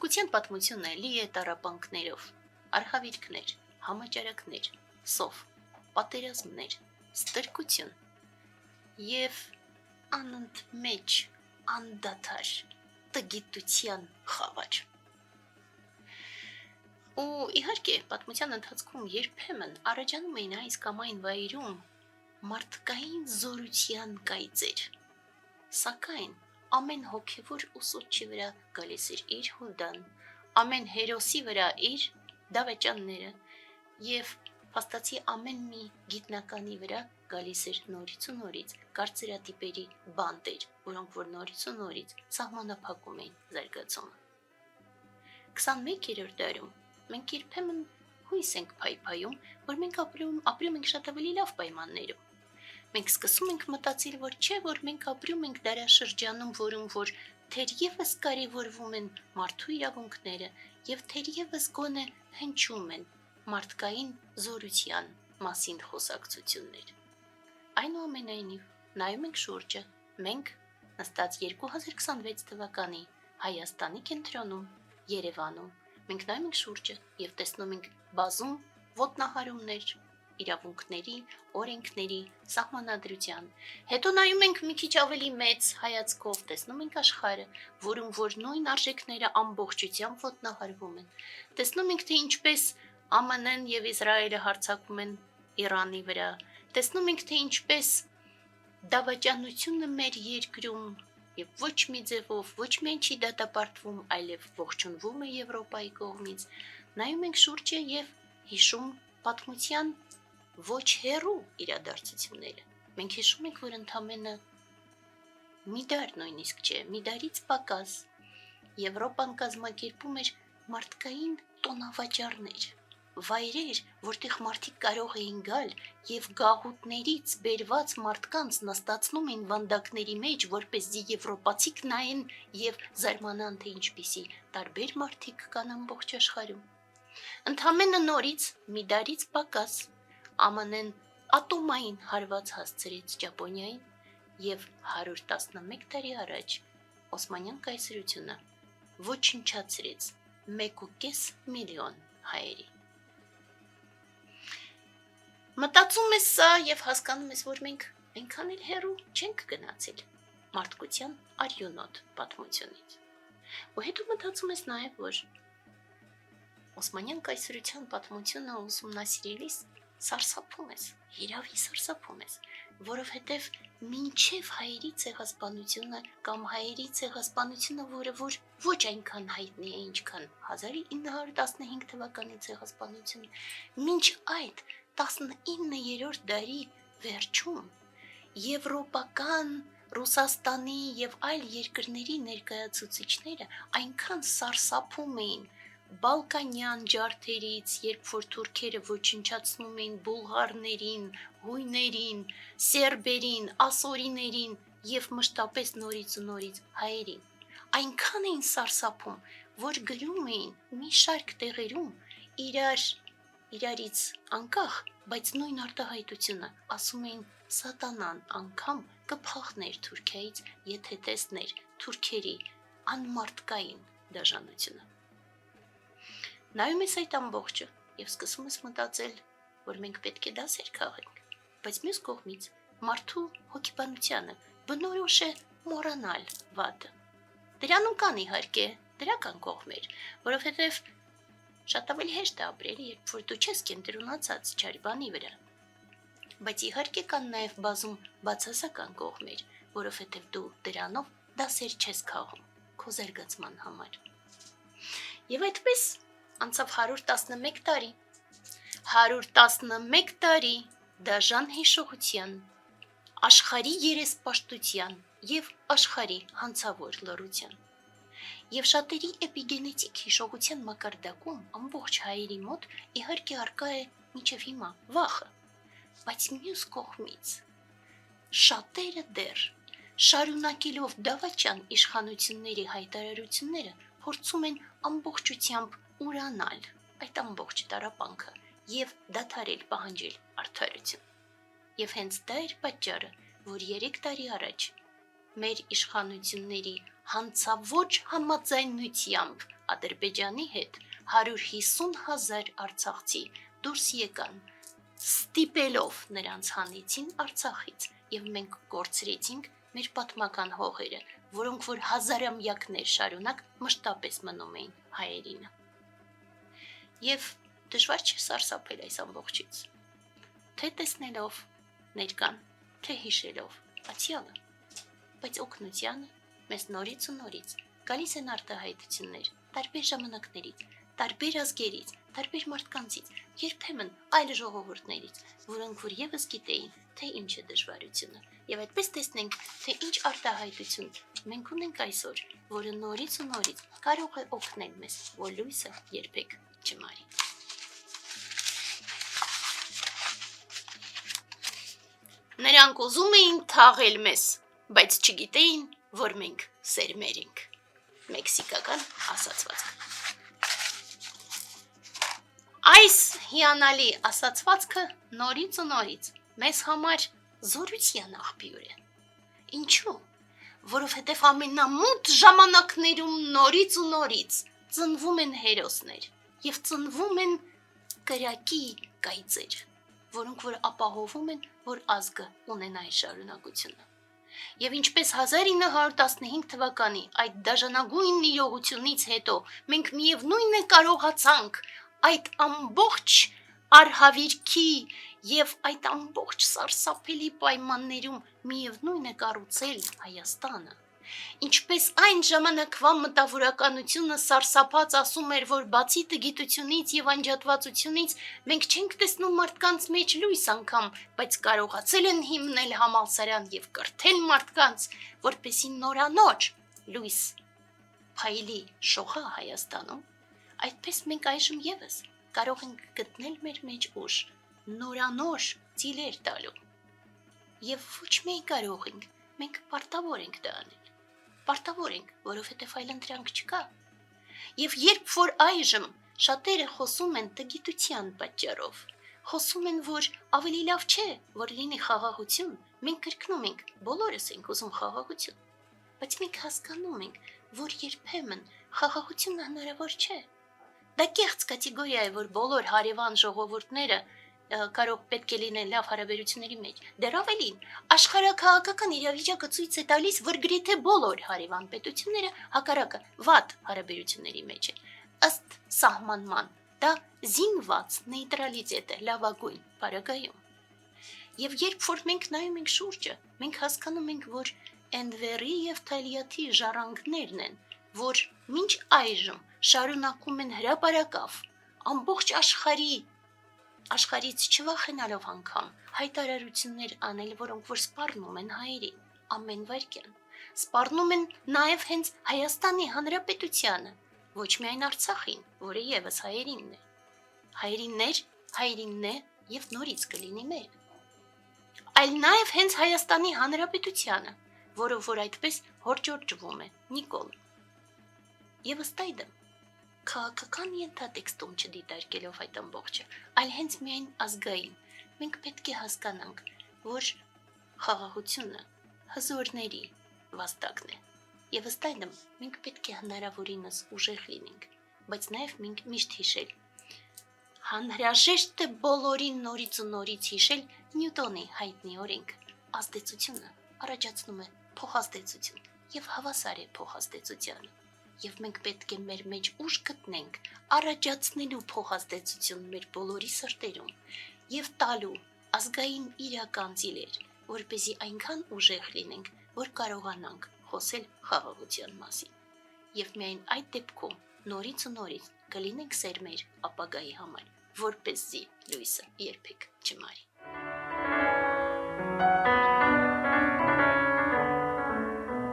Մարդկության պատմությունը լի է տառապանքներով, արհավիրքներ, համաճարակներ, սով, պատերազմներ, ստրկություն և անընդմեջ, անդադար տգիտության խավար։ Ու իհարկե, պատմության ընթացքում երբեմն առաջանում էին այս կամ այն վայրում մարդկային զորության կայծեր, սակայն ամեն հոգևոր ուսուցչի վրա գալիս էր իր հուդան, ամեն հերոսի վրա իր դավաճանները և փաստացի ամեն մի գիտնականի վրա գալիս էր նորից ու նորից կարծրատիպերի բանտեր, որոնք որ նորից ու նորից սահմանափակում էին զարգացումը։ 21-րդ դարում մենք երբեմն հույս ենք փայփայում, որ մենք ապրում ենք շատ ավելի լավ պայմաններում։ Մենք սկսում ենք մտածել, որ չէ, որ մենք ապրում ենք դարաշրջանում, որում որ թերևս կարևորվում են մարդու իրավունքները և թերևս գոնե հնչում են մարդկային զորության մասին խոսակցություններ։ Այնուամենայնիվ, նայում ենք շուրջը, մենք նստած 2026 թվականի Հայաստանի կենտրոնում, Երևանում, մենք նայում ենք շուրջը և տեսնում ենք բազում ոտնահարումներ, իրավունքների, օրենքների, սահմանադրության։ Հետո նայում ենք մի քիչ ավելի մեծ հայացքով, տեսնում ենք աշխարհը, որում որ նույն արժեքները ամբողջությամբ ոտնահարվում են։ Տեսնում ենք, թե ինչպես ԱՄՆ-ն և Իսրայելը հարձակվում են Իրանի վրա։ Տեսնում ենք, թե ինչպես դավաճանությունը մեր երկրում և ոչ մի ձևով, ոչ միայն չի դատապարտվում, այլև ողջունվում է Եվրոպայի կողմից։ Նայում ենք շուրջը և հիշում պատմության ոչ հեռու իրադարձությունները։ Մենք հիշում ենք, որ ընդամենը մի դար նույնիսկ չէ, մի դարից պակաս Եվրոպան կազմակերպում էր մարդկային տոնավաճառներ, վայրեր, որտեղ մարդիկ կարող էին գալ և գաղութներից բերված մարդկանց նստացնում էին վանդակների մեջ, որպեսզի եվրոպացիք նայեն և զարմանան, թե ինչպիսի տարբեր մարդիկ կան ամբողջ աշխարհում։ Ընդամենը նորից մի դարից պակաս ԱՄՆ-ն ատոմային հարված հասցրեց Ճապոնիային և 111 տարի առաջ Օսմանյան կայսրությունը ոչնչացրեց 1,5 միլիոն հայերի։ Մտածում ես սա և հասկանում ես, որ մենք այնքան էլ հեռու չենք գնացել մարդկության արյունոտ պատմությունից։ Ու հետո մտածում ես նաև, որ Օսմանյան կայսրության պատմությունը ուսումնասիրելիս սարսափում ես, հիրավի սարսափում ես, որովհետև մինչև հայերի ցեղասպանությունը կամ հայերի ցեղասպանությունը, որը որ ոչ այնքան հայտնի է, ինչքան 1915 թվականի ցեղասպանությունը, մինչ այդ 19-րդ դարի վերջում եվրոպական, Ռուսաստանի և այլ երկրների ներկայացուցիչները այնքան սարսափում էին բալկանյան ջարդերից, երբ որ թուրքերը ոչնչացնում էին բուլղարներին, հույներին, սերբերին, ասորիներին և մշտապես նորից ու նորից հայերին, այնքան էին սարսափում, որ գրում էին մի շարք տեղերում իրարից անկախ, բայց նույն արտահայտությունը, ասում էին սատանան անգամ կփախներ Թուրքիայից, եթե տեսներ թուրքերի անմարդկային դաժանությունը։ Նայում ես այդ ամբողջը և սկսում ես մտածել, որ մենք պետք է դասեր քաղենք, բայց մյուս կողմից մարդու հոգեբանությանը բնորոշ է մոռանալ վատը։ Դրանում կան իհարկե դրական կողմեր, որովհետև շատ ավելի հեշտ է ապրել, երբ որ դու չես կենտրոնացած չար բանի վրա։ Բայց իհարկե կան նաև բազում բացասական կողմեր, որովհետև դու դրանով դասեր չես քաղում քո զարգացման համար։ Եվ այդպես անցավ 111 տարի, 111 տարի դաժան հիշողության, աշխարհի երեսպաշտության և աշխարհի հանցավոր լռության։ Եվ շատերի էպիգենետիկ հիշողության մակարդակում ամբողջ հայերի մոտ իհարկե առկա է մինչև հիմա վախը, բայց մյուս կողմից շատերը դեռ շարունակելով դավաճան իշխանությունների հայտարարությունները փորձում են ամբողջությամբ ուրանալ այդ ամբողջ տառապանքը և դադարել պահանջել արդարություն։ Եվ հենց դա էր պատճառը, որ 3 տարի առաջ մեր իշխանությունների հանցավոր համաձայնությամբ Ադրբեջանի հետ 150,000 արցախցի դուրս եկան, ստիպելով նրանց հանեցին Արցախից եւ մենք կորցրեցինք մեր պատմական հողերը, որոնք որ հազարամյակներ շարունակ մշտապես մնում էին հայերինը։ Եվ դժվար չէ սարսափել այս ամբողջից, թե տեսնելով ներկան, թե հիշելով ացյալը, բայց օգնությանը մեզ նորից ու նորից գալիս են արտահայտություններ տարբեր ժամանակներից, տարբեր ազգերից, տարբեր մարդկանցից, երբեմն այլ ժողովուրդներից, որոնք որ եւս գիտեին, թե ինչ է դժվարությունը, եւ այդպես տեսնենք, թե ինչ արտահայտություն մենք ունենք այսօր, որը նորից ու նորից կարող է օգնել մեզ, որ լույսը երբեք չմարի։ Նրանք ուզում էին թաղել մեզ, բայց չգիտեին, որ մենք սերմեր ենք։ Մեքսիկական ասացվածք։ Այս հիանալի ասացվածքը նորից ու նորից մեզ համար զորության աղբյուր է։ Ինչու՞։ Որովհետև ամենամութ ժամանակներում նորից ու նորից ծնվում են հերոսներ եւ ծնվում են կրակի կայծեր, որոնք որ ապահովում են, որ ազգը ունենա այս շարունակությունը։ Եվ ինչպես 1915 թվականի այդ դաժանագույն իրողությունից հետո մենք միևնույն է կարողացանք այդ ամբողջ արհավիրքի եւ այդ ամբողջ սարսափելի պայմաններում միևնույն է կառուցել Հայաստանը, ինչպես այն ժամանակվա մտավորականությունը սարսափած ասում էր, որ բացի տգիտությունից եւ անջատվածությունից մենք չենք տեսնում մարդկանց մեջ լույս անգամ, բայց կարողացել են հիմնել համալսարան եւ կրթել մարդկանց, որպեսի նորանոր լույս փայլի շողա Հայաստանում, այդպես մենք այժմ եւս կարող ենք գտնել մեր մեջ ուժ, նորանոր ծիլեր տալու։ Եվ ոչ միայն կարող ենք, մենք պարտավոր ենք դա անել։ Պարտավոր ենք, որովհետև այլընտրանք չկա։ Եվ երբ որ այժմ շատերը խոսում են տգիտության պատճառով, խոսում են, որ ավելի լավ չէ, որ լինի խաղաղություն, մենք կրկնում ենք, բոլորս ենք ուզում խաղաղություն, բայց մենք հասկանում ենք, որ երբեմն խաղաղությունը հնարավոր չէ։ Դա կեղծ կատեգորիա է, որ բոլոր հարևան ժողովուրդները կարող պետք է լինեն լավ հարաբերությունների մեջ։ Դեռ ավելին, աշխարհաքաղաքական իրավիճակը ցույց է տալիս, որ գրեթե բոլոր հարևան պետությունները հակառակը վատ հարաբերությունների մեջ են։ Ըստ սահմանման, դա զինված նեյտրալիտետ է լավագույն բaragայում։ Եվ երբ որ մենք նայում ենք շուրջը, մենք հասկանում ենք, որ Էնվերի եւ Թալիաթի ժառանգներն են, որ մինչ այժմ շարունակում են հրապարակավ ամբողջ աշխարհից չվախենալով անգամ հայտարարություններ անել, որոնք որ սպառնում են հայերին ամեն վայրկյան, սպառնում են նաև հենց Հայաստանի Հանրապետությանը, ոչ միայն Արցախին, որը եւս հայերինն է։ Հայերինն է եւ նորից կլինի մեր, այլ նաև հենց Հայաստանի Հանրապետությանը, որը որ այդպես հորջորջվում է Նիկոլ։ Եվ ըստ այդմ քաղաքական ենթատեքստում չդիտարկելով այդ ամբողջը, այլ հենց միայն ազգային, մենք պետք է հասկանանք, որ խաղաղությունը հզորների վաստակն է, եւ ըստ այդմ մենք պետք է հնարավորինս ուժեղ լինենք, բայց նաեւ մենք միշտ հիշել, անհրաժեշտ է բոլորին նորից ու նորից հիշել Նյուտոնի հայտնի օրենք, ազդեցությունը առաջացնում է փոխազդեցություն եւ հավասար է փոխազդեցությանը։ Եվ մենք պետք է մեր մեջ ուժ գտնենք առաջացնելու փոխազդեցություն մեր բոլորի սրտերում եւ տալու ազգային իրական ծիլեր, որպեսզի այնքան ուժեղ լինենք, որ կարողանանք խոսել խաղաղության մասին։ Եվ միայն այդ դեպքում նորից ու նորից կլինենք սերմեր ապագայի համար, որպեսզի լույսը երբեք չմարի։